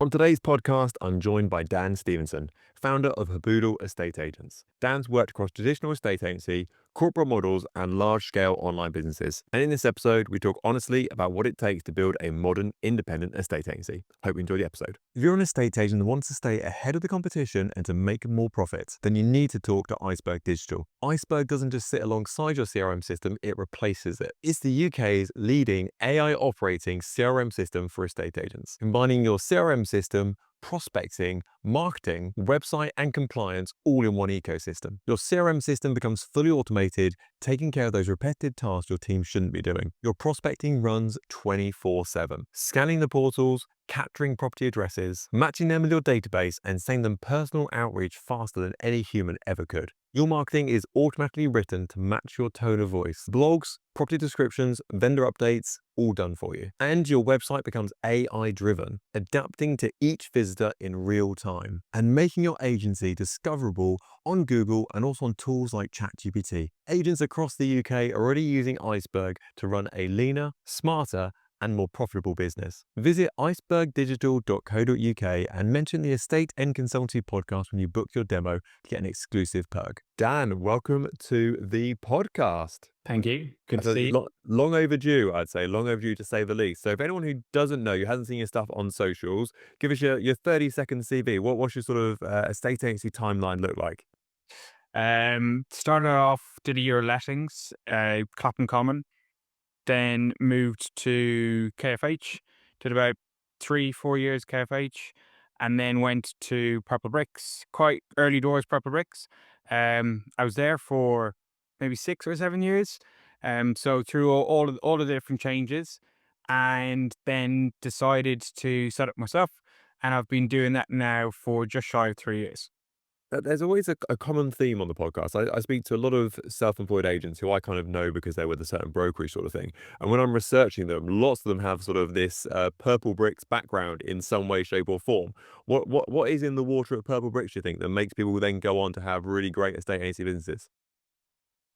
On today's podcast, I'm joined by Dan Stevenson, founder of Haboodle Estate Agents. Dan's worked across traditional estate agency, corporate models, and large-scale online businesses. And in this episode, we talk honestly about what it takes to build a modern, independent estate agency. Hope you enjoy the episode. If you're an estate agent that wants to stay ahead of the competition and to make more profits, then you need to talk to Iceberg Digital. Iceberg doesn't just sit alongside your CRM system, it replaces it. It's the UK's leading AI operating CRM system for estate agents, combining your CRM system, prospecting, marketing, website, and compliance all in one ecosystem. Your CRM system becomes fully automated, taking care of those repetitive tasks your team shouldn't be doing. Your prospecting runs 24/7, scanning the portals, capturing property addresses, matching them with your database, and sending them personal outreach faster than any human ever could. Your marketing is automatically written to match your tone of voice. Blogs, property descriptions, vendor updates, all done for you. And your website becomes AI driven, adapting to each visitor in real time and making your agency discoverable on Google and also on tools like ChatGPT. Agents across the UK are already using Iceberg to run a leaner, smarter, and more profitable business. Visit icebergdigital.co.uk and mention the Estate and Consultancy podcast when you book your demo to get an exclusive perk. Dan, welcome to the podcast. Thank you. Good to see you. Long overdue, I'd say. Long overdue to say the least. So if anyone who doesn't know, you hasn't seen your stuff on socials, give us your 30-second CV. What's your sort of estate agency timeline look like? Started off, did a year of lettings, Clapham Common, then moved to KFH, did about 3-4 years KFH, and then went to Purplebricks, quite early doors Purplebricks. I was there for maybe 6 or 7 years. So through all of the different changes, and then decided to set up myself, and I've been doing that now for just shy of 3 years. There's always a common theme on the podcast. I speak to a lot of self-employed agents who I kind of know because they're with a certain brokerage sort of thing. And when I'm researching them, lots of them have sort of this Purplebricks background in some way, shape, or form. What is in the water at Purplebricks, do you think, that makes people then go on to have really great estate agency businesses?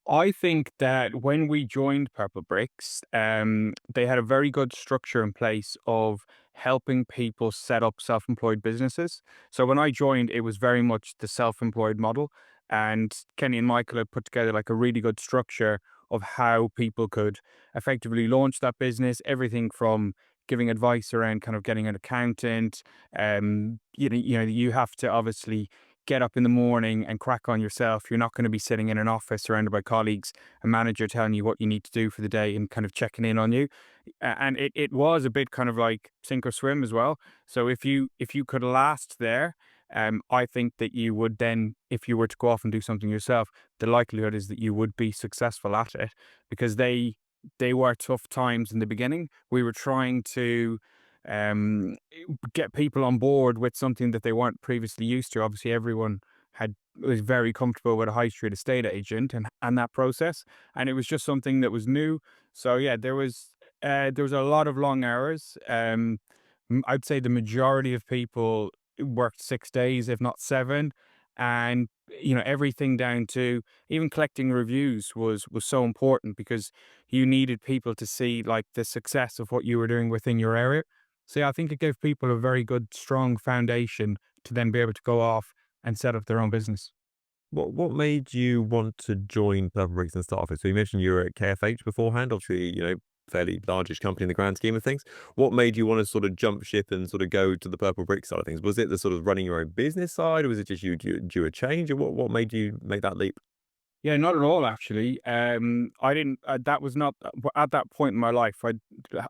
I think that when we joined Purplebricks, they had a very good structure in place of helping people set up self-employed businesses. So when I joined, it was very much the self-employed model, and Kenny and Michael had put together like a really good structure of how people could effectively launch that business. Everything from giving advice around kind of getting an accountant. You have to obviously get up in the morning and crack on yourself. You're not going to be sitting in an office surrounded by colleagues, a manager telling you what you need to do for the day and kind of checking in on you. And it was a bit kind of like sink or swim as well. So if you could last there, I think that you would then, if you were to go off and do something yourself, the likelihood is that you would be successful at it, because they were tough times in the beginning. We were trying to um, get people on board with something that they weren't previously used to. Obviously, everyone was very comfortable with a high street estate agent and that process, and it was just something that was new. So yeah, there was a lot of long hours. I'd say the majority of people worked 6 days, if not 7, and everything down to even collecting reviews was so important, because you needed people to see like the success of what you were doing within your area. So yeah, I think it gave people a very good, strong foundation to then be able to go off and set up their own business. What made you want to join Purplebricks and start off with? So you mentioned you were at KFH beforehand, obviously, fairly largish company in the grand scheme of things. What made you want to sort of jump ship and sort of go to the Purplebricks side of things? Was it the sort of running your own business side, or was it just you due a change, or what made you make that leap? Yeah, not at all, actually. I didn't. That was not at that point in my life.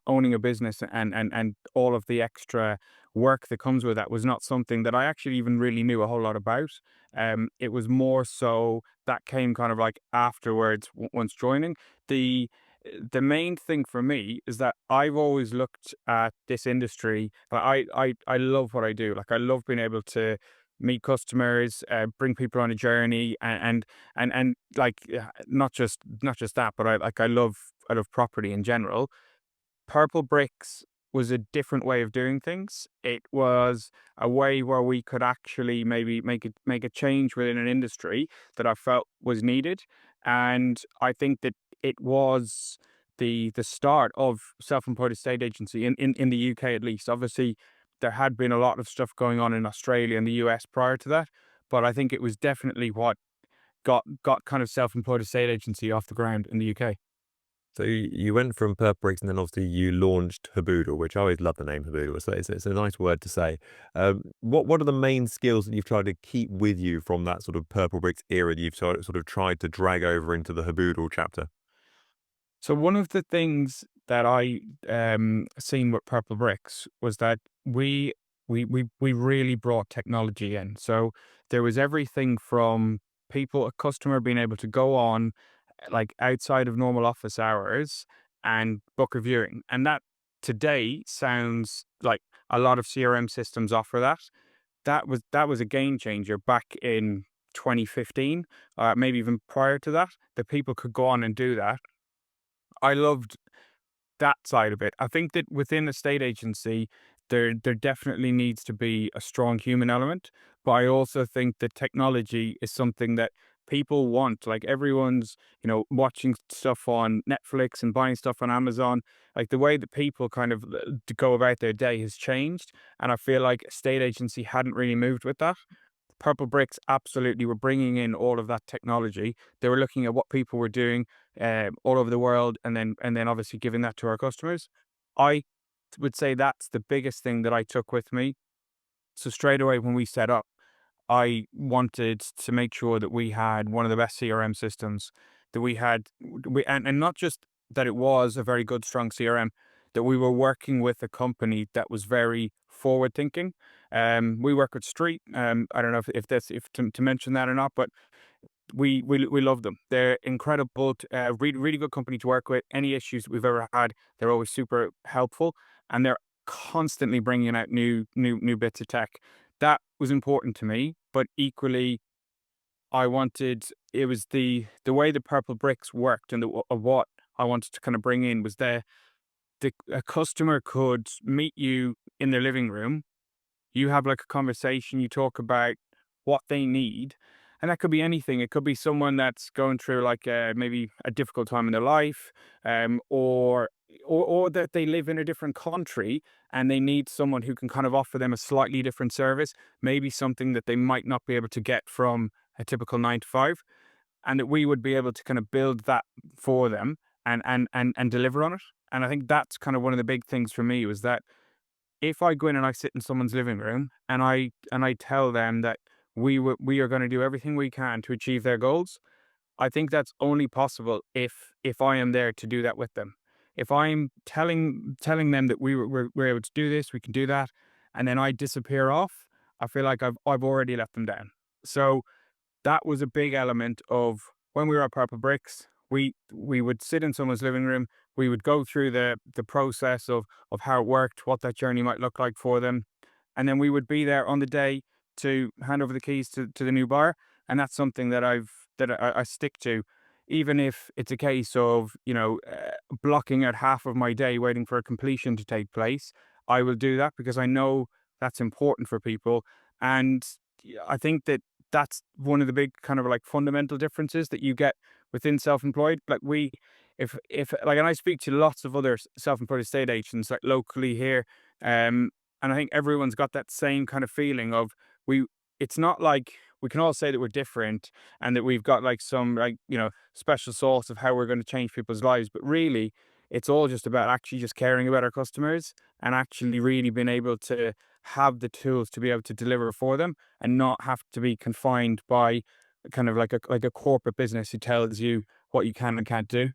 Owning a business and all of the extra work that comes with that was not something that I actually even really knew a whole lot about. It was more so that came kind of like afterwards, once joining. the The main thing for me is that I've always looked at this industry. I love what I do. Like, I love being able to meet customers, bring people on a journey, and like, not just that, but I love property in general. Purple Bricks was a different way of doing things. It was a way where we could actually maybe make a change within an industry that I felt was needed, and I think that it was the start of self-employed estate agency in the UK, at least. Obviously, there had been a lot of stuff going on in Australia and the US prior to that, but I think it was definitely what got kind of self-employed estate agency off the ground in the UK. So you went from Purplebricks and then obviously you launched Haboodle, which I always love the name Haboodle. So it's a nice word to say. What are the main skills that you've tried to keep with you from that sort of Purplebricks era that you've sort of tried to drag over into the Haboodle chapter? So one of the things that I seen with Purple Bricks was that we really brought technology in. So there was everything from a customer being able to go on like outside of normal office hours and book a viewing. And that today sounds like a lot of CRM systems offer that. That was a game changer back in 2015, maybe even prior to that, that people could go on and do that. I loved that side of it. I think that within a state agency, there definitely needs to be a strong human element, but I also think that technology is something that people want. Like everyone's, watching stuff on Netflix and buying stuff on Amazon. Like the way that people kind of to go about their day has changed, and I feel like a state agency hadn't really moved with that. Purple Bricks absolutely were bringing in all of that technology. They were looking at what people were doing all over the world, and then obviously giving that to our customers. I would say that's the biggest thing that I took with me. So straight away when we set up, I wanted to make sure that we had one of the best CRM systems that we had, and not just that it was a very good, strong CRM, that we were working with a company that was very forward thinking. We work with Street. I don't know if to mention that or not, but we love them. They're incredible, really really good company to work with. Any issues we've ever had, they're always super helpful, and they're constantly bringing out new bits of tech. That was important to me, but equally, I wanted it was the way the Purple Bricks worked, and what I wanted to kind of bring in was the a customer could meet you in their living room. You have like a conversation, you talk about what they need. And that could be anything. It could be someone that's going through like maybe a difficult time in their life, or that they live in a different country and they need someone who can kind of offer them a slightly different service, maybe something that they might not be able to get from a typical 9 to 5, and that we would be able to kind of build that for them and deliver on it. And I think that's kind of one of the big things for me was that if I go in and I sit in someone's living room and I tell them that we are going to do everything we can to achieve their goals, I think that's only possible if I am there to do that with them. If I'm telling them that we're able to do this, we can do that, and then I disappear off, I feel like I've already let them down. So that was a big element of when we were at Purple Bricks. We would sit in someone's living room. We would go through the process of how it worked, what that journey might look like for them, and then we would be there on the day to hand over the keys to the new buyer. And that's something that I stick to, even if it's a case of blocking out half of my day waiting for a completion to take place. I will do that because I know that's important for people, and I think that that's one of the big kind of like fundamental differences that you get within self-employed. Like if like, and I speak to lots of other self-employed estate agents like locally here, and I think everyone's got that same kind of feeling of we. It's not like we can all say that we're different and that we've got like some like special sauce of how we're going to change people's lives, but really, it's all just about actually just caring about our customers and actually really being able to have the tools to be able to deliver for them and not have to be confined by kind of like a corporate business who tells you what you can and can't do.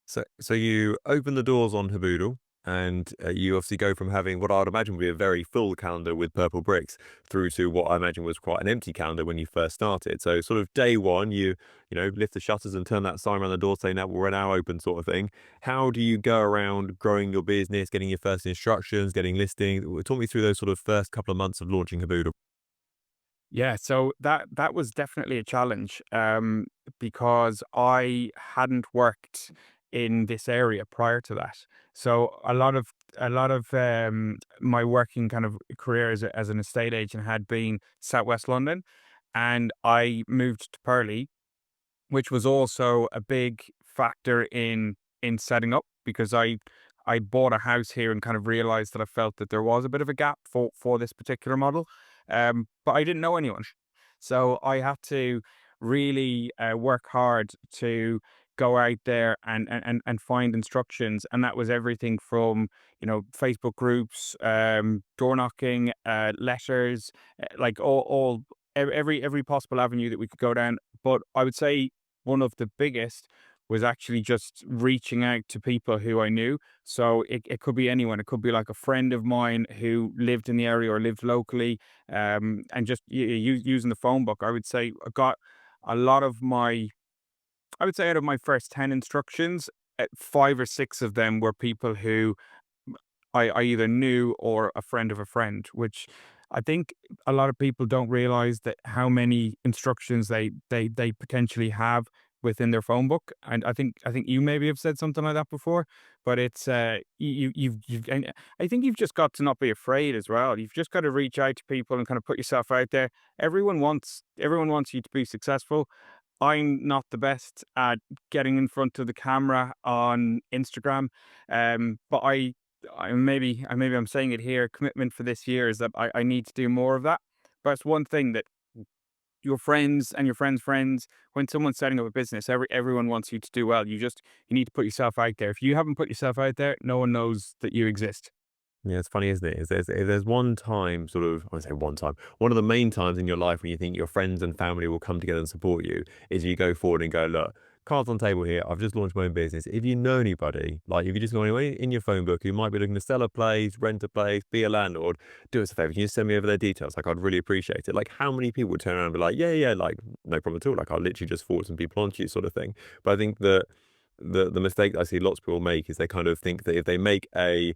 So you open the doors on Haboodle, and you obviously go from having what I would imagine would be a very full calendar with Purple Bricks through to what I imagine was quite an empty calendar when you first started. So sort of day one, you lift the shutters and turn that sign around the door saying that we're now open sort of thing. How do you go around growing your business, getting your first instructions, getting listings? Talk me through those sort of first couple of months of launching Haboodle. Yeah, so that was definitely a challenge, because I hadn't worked in this area prior to that. So a lot of my working kind of career as an estate agent had been Southwest London, and I moved to Purley, which was also a big factor in setting up because I bought a house here and kind of realized that I felt that there was a bit of a gap for this particular model. But I didn't know anyone. So I had to really work hard to go out there and find instructions. And that was everything from, Facebook groups, door knocking, letters, like every possible avenue that we could go down. But I would say one of the biggest was actually just reaching out to people who I knew. So it could be anyone. It could be like a friend of mine who lived in the area or lived locally, and just using the phone book. I would say I got a lot of my, I would say out of my first 10 instructions, five or six of them were people who I either knew or a friend of a friend, which I think a lot of people don't realize that how many instructions they potentially have within their phone book. And I think you maybe have said something like that before, but it's and I think you've just got to not be afraid as well. You've just got to reach out to people and kind of put yourself out there. Everyone wants you to be successful. I'm not the best at getting in front of the camera on Instagram, but maybe I'm saying it here. Commitment for this year is that I need to do more of that. But it's one thing that your friends and your friends' friends, when someone's setting up a business, everyone wants you to do well. You need to put yourself out there. If you haven't put yourself out there, no one knows that you exist. Yeah, it's funny, isn't it? If there's one time, sort of, I won't say one time, one of the main times in your life when you think your friends and family will come together and support you is you go forward and go, look, cards on table here. I've just launched my own business. If you know anybody, like if you just know anyone in your phone book who might be looking to sell a place, rent a place, be a landlord, do us a favor. Can you just send me over their details? Like, I'd really appreciate it. Like, how many people would turn around and be like, yeah, yeah, like, no problem at all. Like, I'll literally just forward some people onto you, sort of thing. But I think that the mistake that I see lots of people make is they kind of think that if they make a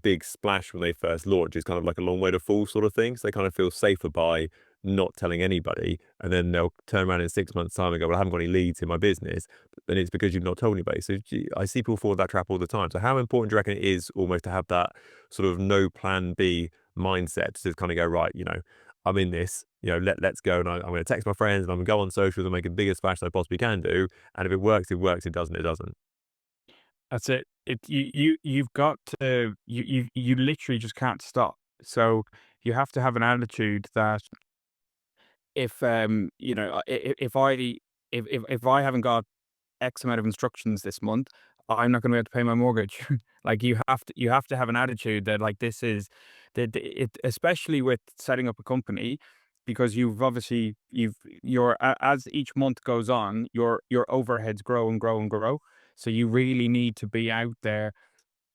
big splash when they first launch is kind of like a long way to fall sort of thing. So they kind of feel safer by not telling anybody. And then they'll turn around in 6 months' time and go, well, I haven't got any leads in my business. And it's because you've not told anybody. So I see people fall in that trap all the time. So how important do you reckon it is almost to have that sort of no plan B mindset to kind of go, right, I'm in this, let's go. And I'm going to text my friends and I'm going to go on socials and make the biggest splash I possibly can do. And if it works, it works. It doesn't, it doesn't. That's it. You've got to you literally just can't stop. So you have to have an attitude that if if I haven't got X amount of instructions this month, I'm not going to be able to pay my mortgage. Like you have to have an attitude that like this is that it, especially with setting up a company, because you've obviously as each month goes on, your overheads grow and grow and grow. So you really need to be out there,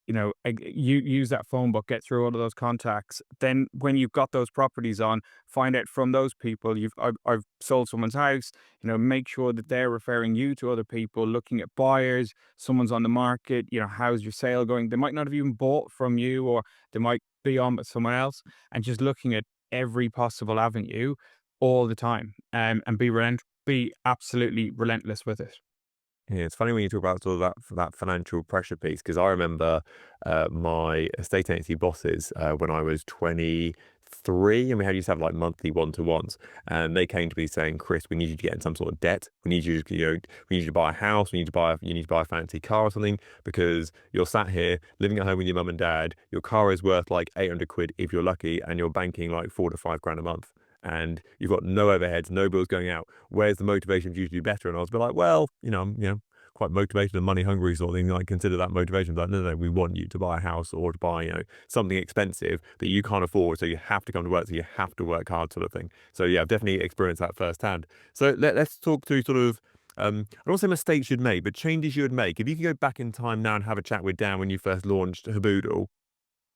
you use that phone book, get through all of those contacts. Then when you've got those properties on, find out from those people. I've sold someone's house. Make sure that they're referring you to other people, looking at buyers. Someone's on the market. How's your sale going? They might not have even bought from you, or they might be on with someone else, and just looking at every possible avenue all the time, and be absolutely relentless with it. Yeah, it's funny when you talk about sort of that financial pressure piece because I remember my estate agency bosses when I was 23, and we used to have like monthly one-to-ones, and they came to me saying, "Chris, we need you to get in some sort of debt. We need you, we need you to buy a house. You need to buy a fancy car or something because you're sat here living at home with your mum and dad. Your car is worth like 800 quid if you're lucky, and you're banking like 4 to 5 grand a month." And you've got no overheads, no bills going out. Where's the motivation for you to do better? And I was a bit like, well, I'm, quite motivated and money hungry sort of thing. Like consider that motivation. But no, no, we want you to buy a house or to buy, something expensive that you can't afford. So you have to come to work. So you have to work hard, sort of thing. So yeah, I've definitely experienced that firsthand. So let's talk through sort of. I don't want to say mistakes you'd made, but changes you would make. If you could go back in time now and have a chat with Dan when you first launched Haboodle,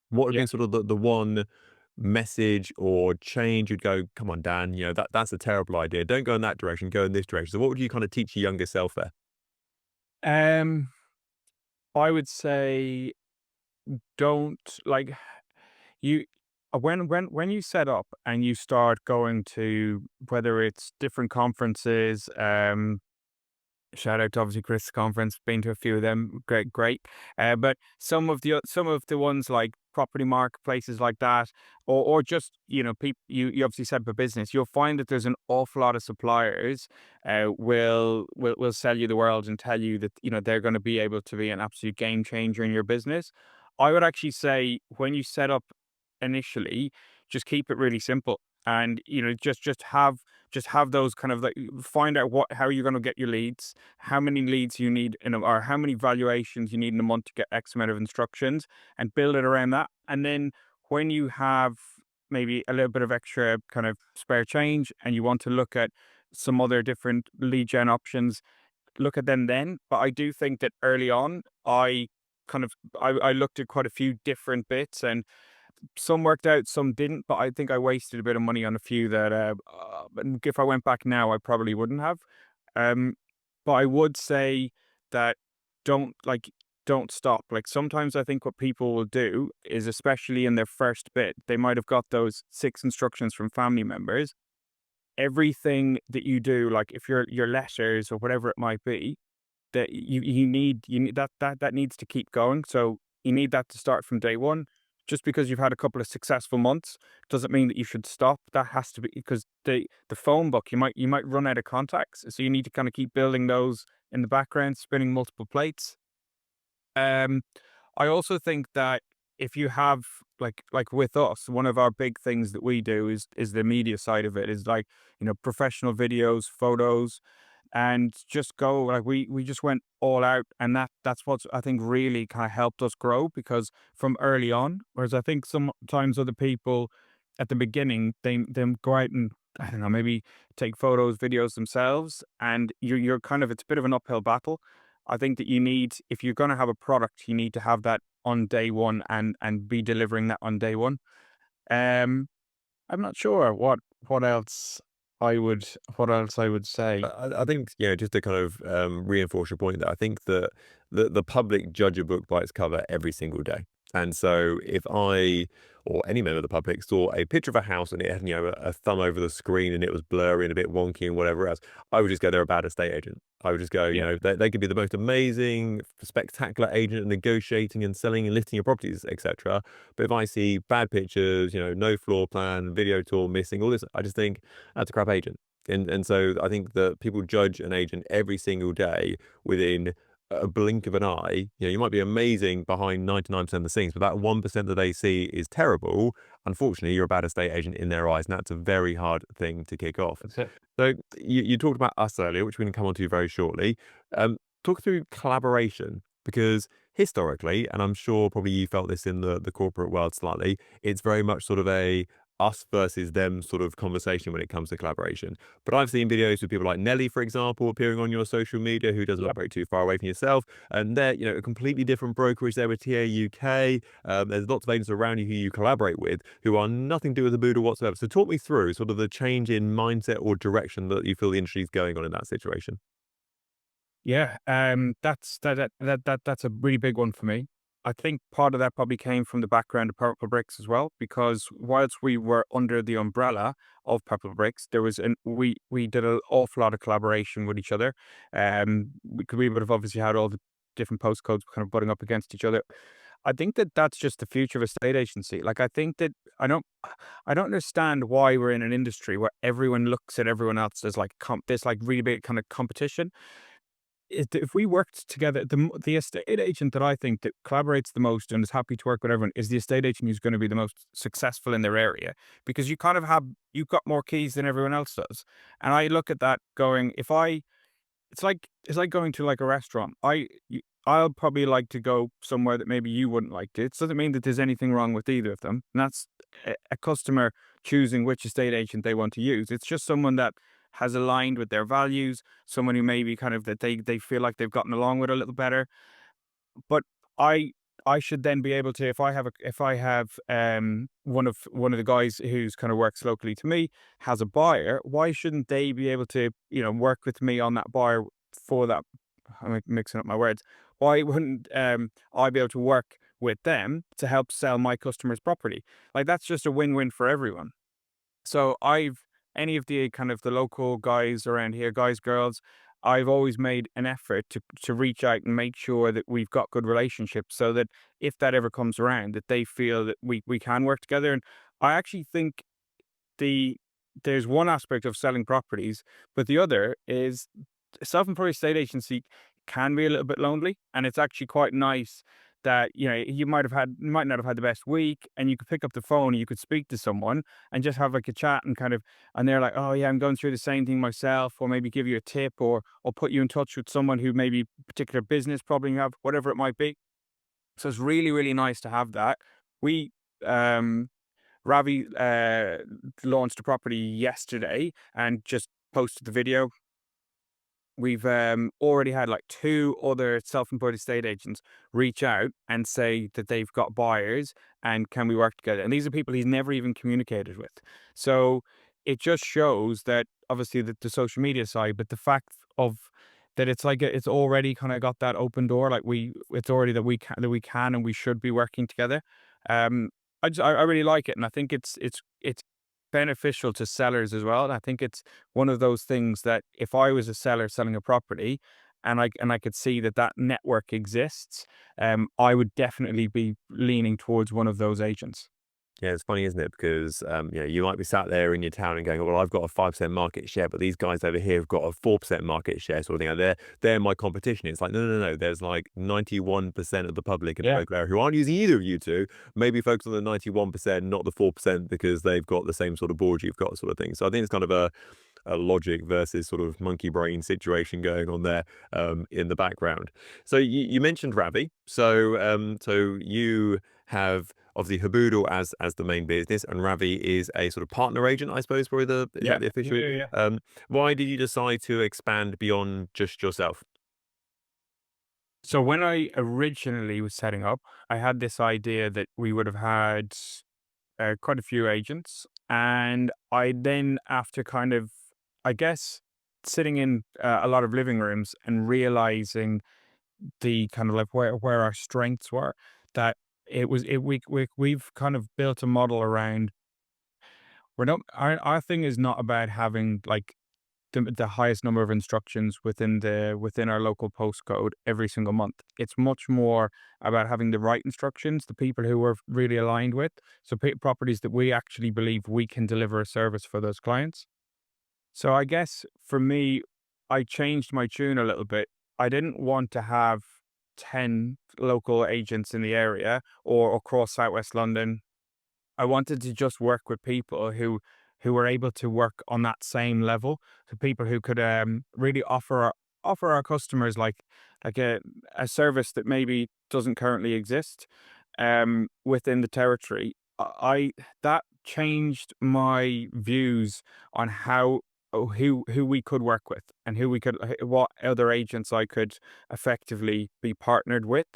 what would have Yeah. been sort of the one message or change you'd go, come on, Dan, that's a terrible idea. Don't go in that direction, go in this direction. So what would you kind of teach your younger self there? Um, I would say don't like you when you set up and you start going to whether it's different conferences, Shout out to obviously Chris Conference, been to a few of them, great, great. But some of the ones like property marketplaces like that, or just people you obviously set up a business, you'll find that there's an awful lot of suppliers will sell you the world and tell you that they're going to be able to be an absolute game changer in your business. I would actually say when you set up initially, just keep it really simple, and just have those kind of like find out how you're going to get your leads, how many leads you need or how many valuations you need in a month to get X amount of instructions, and build it around that. And then when you have maybe a little bit of extra kind of spare change and you want to look at some other different lead gen options, look at them then. But I do think that early on, I looked at quite a few different bits, and some worked out, some didn't, but I think I wasted a bit of money on a few that, if I went back now, I probably wouldn't have. Um, but I would say that don't like don't stop. Like sometimes I think what people will do is, especially in their first bit, they might have got those 6 instructions from family members. Everything that you do, like if your letters or whatever it might be, that you need that needs to keep going. So you need that to start from day one. Just because you've had a couple of successful months doesn't mean that you should stop. That has to be because the phone book, you might run out of contacts, so you need to kind of keep building those in the background, spinning multiple plates. Um, I also think that if you have like with us, one of our big things that we do is the media side of it, is like professional videos, photos, and just go like we just went all out, and that's what I think really kind of helped us grow, because from early on, whereas I think sometimes other people at the beginning, they go out and I don't know, maybe take photos, videos themselves, and you're kind of, it's a bit of an uphill battle. I think that you need, if you're going to have a product, you need to have that on day one, and be delivering that on day one. um I'm not sure what else what else I would say. I think, just to kind of reinforce your point, that I think that the public judge a book by its cover every single day. And so if I or any member of the public saw a picture of a house and it had, a thumb over the screen and it was blurry and a bit wonky and whatever else, I would just go, they're a bad estate agent. I would just go, Yeah. they could be the most amazing, spectacular agent at negotiating and selling and listing your properties, etc. But if I see bad pictures, no floor plan, video tour missing, all this, I just think that's a crap agent. And so I think that people judge an agent every single day within a blink of an eye. You might be amazing behind 99% of the scenes, but that 1% that they see is terrible. Unfortunately, you're a bad estate agent in their eyes, and that's a very hard thing to kick off. That's it. So you talked about us earlier, which we can come on to very shortly. Talk through collaboration, because historically, and I'm sure probably you felt this in the corporate world slightly, it's very much sort of a us versus them sort of conversation when it comes to collaboration. But I've seen videos with people like Nelly, for example, appearing on your social media, who doesn't Yep. operate too far away from yourself. And they're, a completely different brokerage there with TA UK. There's lots of agents around you who you collaborate with who are nothing to do with the Haboodle whatsoever. So talk me through sort of the change in mindset or direction that you feel the industry is going on in that situation. Yeah, that's a really big one for me. I think part of that probably came from the background of Purplebricks as well, because whilst we were under the umbrella of Purplebricks, there was we did an awful lot of collaboration with each other. We would have obviously had all the different postcodes kind of butting up against each other. I think that that's just the future of a state agency. Like I think that I don't understand why we're in an industry where everyone looks at everyone else as like this like really big kind of competition. If we worked together, the estate agent that I think that collaborates the most and is happy to work with everyone is the estate agent who's going to be the most successful in their area, because you kind of have, you've got more keys than everyone else does. And I look at that going, if I it's like going to like a restaurant. I'll probably like to go somewhere that maybe you wouldn't like to. It doesn't mean that there's anything wrong with either of them. And that's a customer choosing which estate agent they want to use. It's just someone that has aligned with their values, someone who maybe kind of that they feel like they've gotten along with a little better. But I I should then be able to, if I have one of the guys who's kind of works locally to me has a buyer, why shouldn't they be able to work with me on that buyer for that? I'm mixing up my words. Why wouldn't I be able to work with them to help sell my customer's property? Like that's just a win-win for everyone. So I've any of the kind of the local guys around here, guys, girls, I've always made an effort to reach out and make sure that we've got good relationships, so that if that ever comes around, that they feel that we can work together. And I actually think the there's one aspect of selling properties, but the other is self-employed estate agency can be a little bit lonely, and it's actually quite nice that, you might not have had the best week, and you could pick up the phone and you could speak to someone and just have like a chat, and and they're like, oh yeah, I'm going through the same thing myself, or maybe give you a tip, or put you in touch with someone who maybe particular business problem you have, whatever it might be. So it's really, really nice to have that. We um Ravi launched a property yesterday and just posted the video. We've already had like two other self-employed estate agents reach out and say that they've got buyers and can we work together. And these are people he's never even communicated with. So it just shows that obviously the social media side, but the fact of that it's like it's already kind of got that open door. Like it's already that we can and we should be working together. Um, I really like it, and I think it's beneficial to sellers as well. And I think it's one of those things that if I was a seller selling a property and I could see that that network exists, I would definitely be leaning towards one of those agents. Yeah, it's funny, isn't it? Because you might be sat there in your town and going, "Well, I've got a 5% market share, but these guys over here have got a 4% market share," sort of thing. And they're my competition. It's like, no, no, no. There's like 91% of the public in the Yeah. local area who aren't using either of you two. Maybe focus on the 91%, not the 4%, because they've got the same sort of board you've got, sort of thing. So I think it's kind of a logic versus sort of monkey brain situation going on there in the background. So you mentioned Ravi. So you have obviously Haboodle as the main business, and Ravi is a sort of partner agent, I suppose, probably is Yeah. that the Yeah. official? Yeah. Yeah. Why did you decide to expand beyond just yourself? So when I originally was setting up, I had this idea that we would have had quite a few agents. And I then, after kind of, I guess, sitting in a lot of living rooms and realizing the kind of like where our strengths were, that it was, it, we've kind of built a model around, we're not, our thing is not about having like the highest number of instructions within our local postcode every single month. It's much more about having the right instructions, the people who we're really aligned with. So properties that we actually believe we can deliver a service for those clients. So I guess for me, I changed my tune a little bit. I didn't want to have 10 local agents in the area or across Southwest London. I wanted to just work with people who were able to work on that same level, to people who could really offer our customers like a service that maybe doesn't currently exist within the territory. I that changed my views on how who we could work with and who we could what other agents I could effectively be partnered with,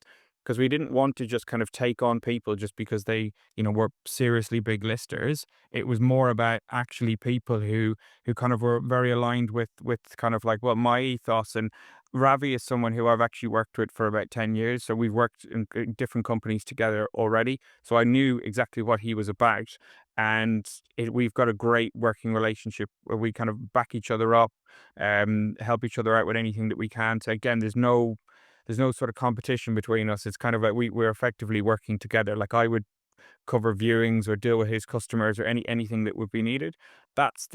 because we didn't want to just kind of take on people just because they, were seriously big listers. It was more about actually people who kind of were very aligned with kind of like, well, my ethos. And Ravi is someone who I've actually worked with for about 10 years. So we've worked in different companies together already. So I knew exactly what he was about. And we've got a great working relationship where we kind of back each other up, help each other out with anything that we can. So again, there's no sort of competition between us. It's kind of like we're effectively working together. Like I would cover viewings or deal with his customers or anything that would be needed. That's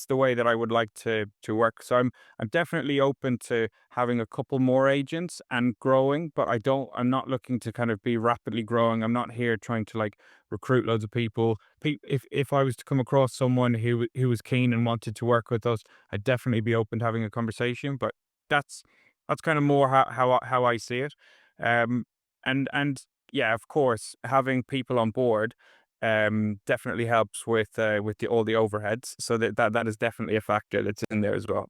the way that I would like to work. So I'm definitely open to having a couple more agents and growing, but I'm not looking to kind of be rapidly growing. I'm not here trying to like recruit loads of people. If I was to come across someone who was keen and wanted to work with us, I'd definitely be open to having a conversation. But that's that's kind of more how I see it. Um, and yeah, of course, having people on board definitely helps with all the overheads. So that is definitely a factor that's in there as well.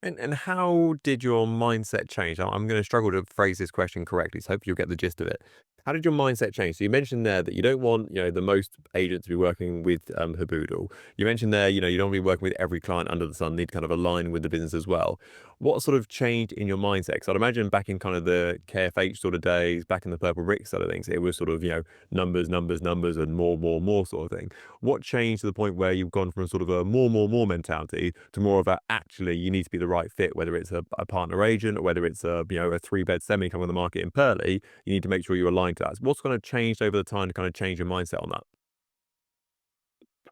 And how did your mindset change? I'm going to struggle to phrase this question correctly, so hope you'll get the gist of it. How did your mindset change? So you mentioned there that you don't want, the most agents to be working with Haboodle. You mentioned there, you don't want to be working with every client under the sun, need to kind of align with the business as well. What sort of changed in your mindset? Because I'd imagine back in kind of the KFH sort of days, back in the Purplebricks side of things, it was sort of, numbers, numbers, numbers, and more sort of thing. What changed to the point where you've gone from sort of a more mentality to more of a actually you need to be the right fit, whether it's a partner agent or whether it's a 3-bed semi coming on the market in Purley, you need to make sure you're aligned to that. What's kind of changed over the time to kind of change your mindset on that?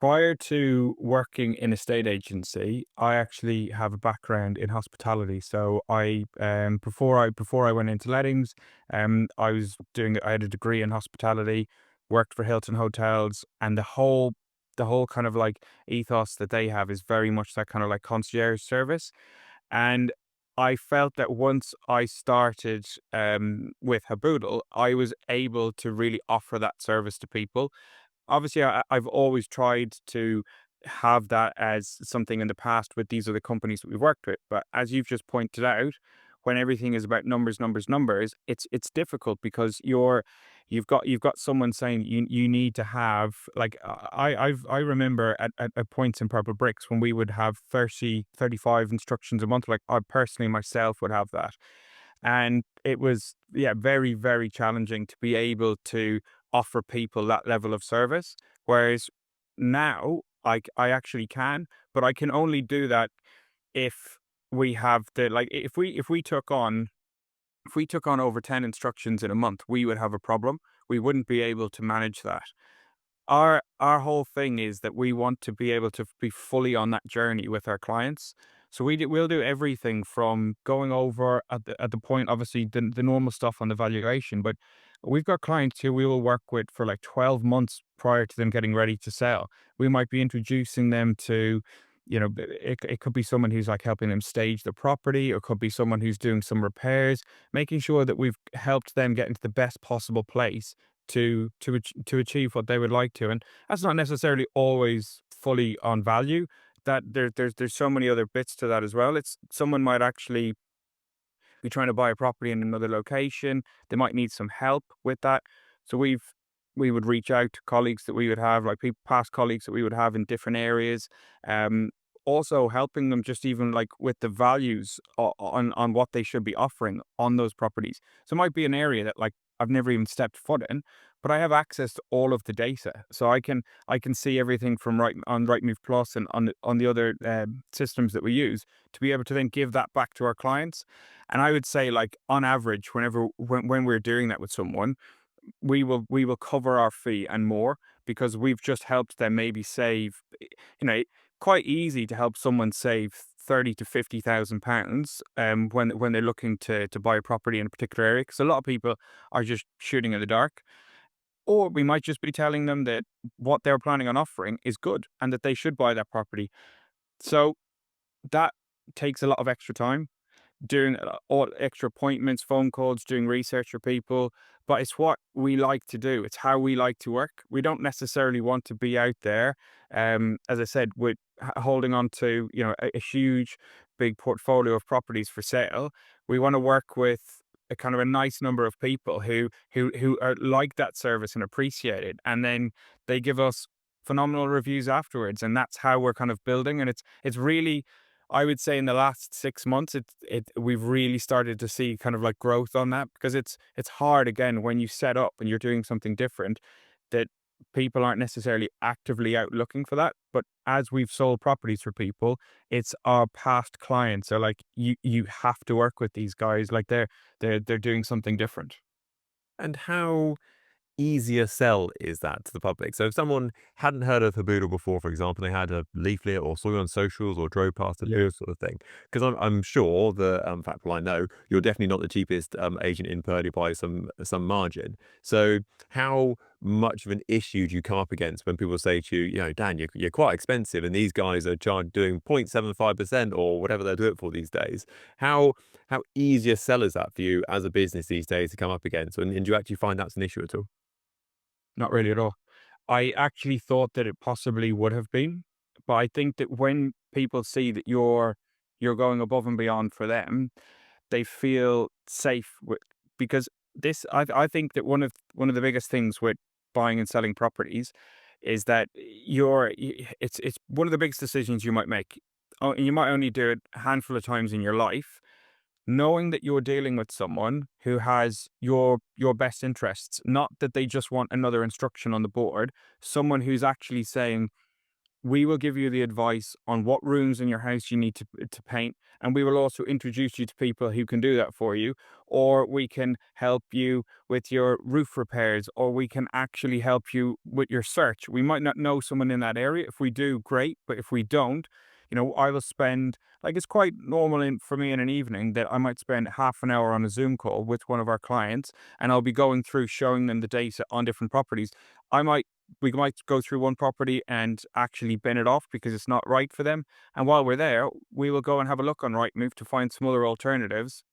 Prior to working in a state agency, I actually have a background in hospitality. So before I went into lettings, I had a degree in hospitality, worked for Hilton Hotels, and the whole kind of like ethos that they have is very much that kind of like concierge service. And I felt that once I started with Haboodle, I was able to really offer that service to people. Obviously, I've always tried to have that as something in the past with these other companies that we've worked with. But as you've just pointed out, when everything is about numbers, numbers, numbers, it's difficult because you've got someone saying you need to have like I remember at points in Purplebricks when we would have 35 instructions a month. Like I personally myself would have that. And it was, yeah, very, very challenging to be able to offer people that level of service. Whereas now I actually can, but I can only do that if we have the like if we took on over 10 instructions in a month, we would have a problem. We wouldn't be able to manage that. Our whole thing is that we want to be able to be fully on that journey with our clients. So we'll do everything from going over at the point, obviously the normal stuff on the valuation, but we've got clients who we will work with for like 12 months prior to them getting ready to sell. We might be introducing them to, it could be someone who's like helping them stage the property, or could be someone who's doing some repairs, making sure that we've helped them get into the best possible place to achieve what they would like to. And that's not necessarily always fully on value. That there's so many other bits to that as well. It's someone might actually be trying to buy a property in another location. They might need some help with that. So we would reach out to colleagues that we would have, like past colleagues that we would have in different areas. Um, Also helping them just even like with the values on what they should be offering on those properties. So it might be an area that like I've never even stepped foot in, but I have access to all of the data. So I can see everything from Rightmove Plus and on the other systems that we use to be able to then give that back to our clients. And I would say like on average, when we're doing that with someone, we will cover our fee and more because we've just helped them maybe save, you know, quite easy to help someone save 30 to 50,000 pounds when they're looking to buy a property in a particular area, because a lot of people are just shooting in the dark. Or we might just be telling them that what they're planning on offering is good and that they should buy that property. So that takes a lot of extra time doing all extra appointments, phone calls, doing research for people. But it's what we like to do. It's how we like to work. We don't necessarily want to be out there, as I said, with holding on to a huge, big portfolio of properties for sale. We want to work with a kind of a nice number of people who are like that service and appreciate it, and then they give us phenomenal reviews afterwards, and that's how we're kind of building. And it's really, I would say in the last 6 months, we've really started to see kind of like growth on that, because it's hard again when you set up and you're doing something different, that people aren't necessarily actively out looking for that. But as we've sold properties for people, it's our past clients are like, you have to work with these guys, like they're doing something different. And how easier sell is that to the public? So if someone hadn't heard of Haboodle before, for example, they had a leaflet or saw you on socials or drove past a Yeah. booth sort of thing, because I'm sure that, in fact, well, I know you're definitely not the cheapest agent in Purdy by some margin. So how much of an issue do you come up against when people say to you, Dan, you're quite expensive, and these guys are doing 0.75% or whatever they're doing it for these days? How easy a sell is that for you as a business these days to come up against? And do you actually find that's an issue at all? Not really at all. I actually thought that it possibly would have been, but I think that when people see that you're going above and beyond for them, they feel safe with, because I think that one of the biggest things with buying and selling properties is that it's one of the biggest decisions you might make. Oh, and you might only do it a handful of times in your life. Knowing that you're dealing with someone who has your best interests, not that they just want another instruction on the board, someone who's actually saying, we will give you the advice on what rooms in your house you need to paint, and we will also introduce you to people who can do that for you, or we can help you with your roof repairs, or we can actually help you with your search. We might not know someone in that area. If we do, great, but if we don't, I will spend, like, it's quite normal for me in an evening that I might spend half an hour on a Zoom call with one of our clients, and I'll be going through showing them the data on different properties. I might we might go through one property and actually bin it off because it's not right for them. And while we're there, we will go and have a look on Rightmove to find some other alternatives.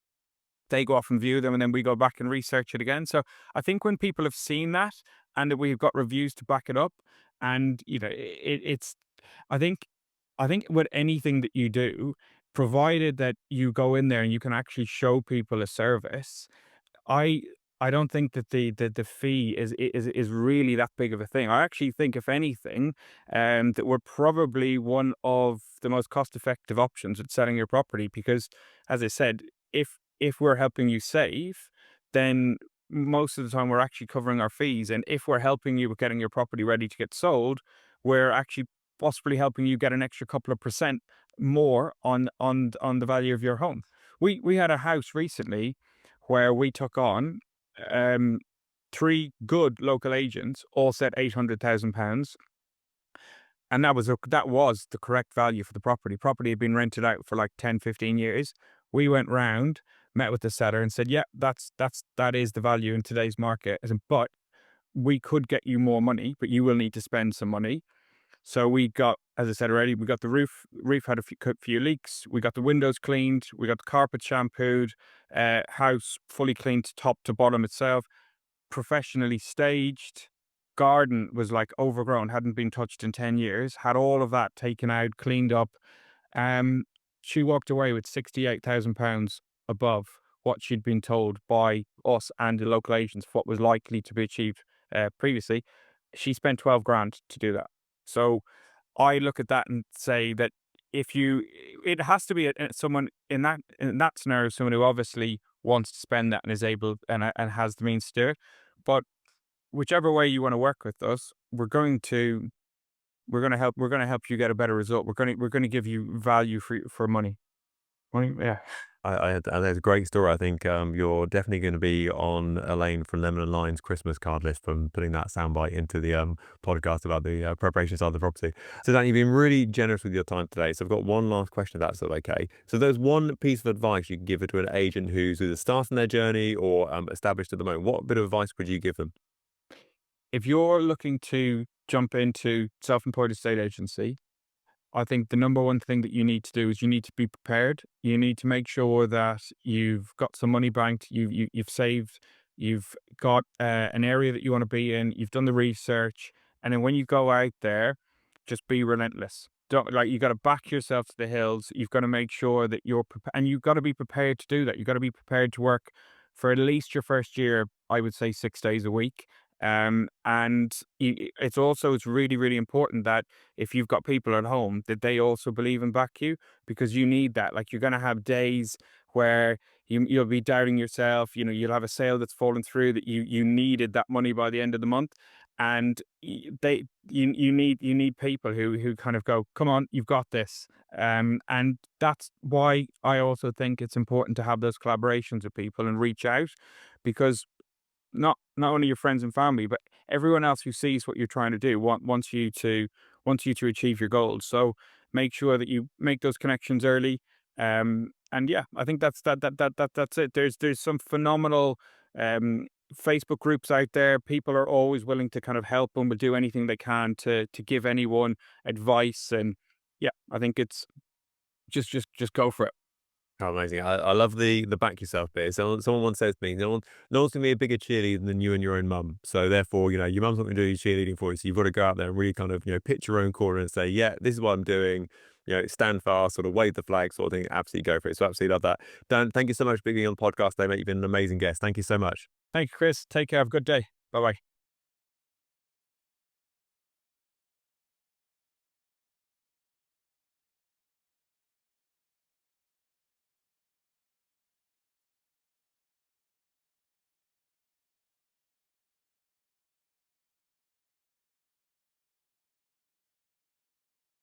They go off and view them, and then we go back and research it again. So I think when people have seen that and that we've got reviews to back it up, and it's, I think, with anything that you do, provided that you go in there and you can actually show people a service, I I don't think that the fee is really that big of a thing. I actually think, if anything, that we're probably one of the most cost-effective options at selling your property because, as I said, if we're helping you save, then most of the time we're actually covering our fees, and if we're helping you with getting your property ready to get sold, we're actually possibly helping you get an extra couple of percent more on the value of your home. We had a house recently where we took on um, three good local agents, all said £800,000, and that was the correct value for the property. Property had been rented out for like 10, 15 years. We went round, met with the seller, and said, "Yeah, that is the value in today's market." I said, "But we could get you more money, but you will need to spend some money." So we got, as I said already, we got the roof had a few leaks. We got the windows cleaned. We got the carpet shampooed. House fully cleaned top to bottom itself, professionally staged. Garden was like overgrown, hadn't been touched in 10 years. Had all of that taken out, cleaned up. Um, she walked away with £68,000 above what she'd been told by us and the local agents for what was likely to be achieved previously. She spent 12 grand to do that. So I look at that and say that if you, it has to be someone in that scenario, someone who obviously wants to spend that and is able and has the means to do it. But whichever way you want to work with us, we're going to help you get a better result. We're going to give you value for money. Money, yeah. And that's a great story. I think you're definitely going to be on Elaine from Lemon and Lime's Christmas card list from putting that soundbite into the podcast about the preparation side of the property. So Dan, you've been really generous with your time today. So I've got one last question, if that's sort of okay. So there's one piece of advice you can give to an agent who's either starting their journey or established at the moment. What bit of advice would you give them? If you're looking to jump into self-employed estate agency, I think the number one thing that you need to do is you need to be prepared. You need to make sure that you've got some money banked, you've saved, you've got an area that you want to be in, you've done the research, and then when you go out there, just be relentless. Don't, like, you got to back yourself to the hills. You've got to make sure that you're prepared, and you've got to be prepared to do that. You've got to be prepared to work for at least your first year. I would say 6 days a week. And it's really, really important that if you've got people at home, that they also believe and back you, because you need that. Like, you're going to have days where you'll be doubting yourself. You'll have a sale that's fallen through that you needed that money by the end of the month, and you need people who kind of go, come on, you've got this. And that's why I also think it's important to have those collaborations with people and reach out, because not only your friends and family, but everyone else who sees what you're trying to do wants you to achieve your goals. So make sure that you make those connections early. And yeah, I think that's it. There's some phenomenal um, Facebook groups out there. People are always willing to kind of help and will do anything they can to give anyone advice. And yeah, I think it's just go for it. Oh, amazing. I love the back yourself bit. Someone once says to me, no one's going to be a bigger cheerleader than you and your own mum. So therefore, your mum's not going to do your cheerleading for you. So you've got to go out there and really kind of, pitch your own corner and say, yeah, this is what I'm doing. Stand fast, sort of wave the flag sort of thing. Absolutely go for it. So absolutely love that. Dan, thank you so much for being on the podcast today, mate. You've been an amazing guest. Thank you so much. Thank you, Chris. Take care. Have a good day. Bye bye.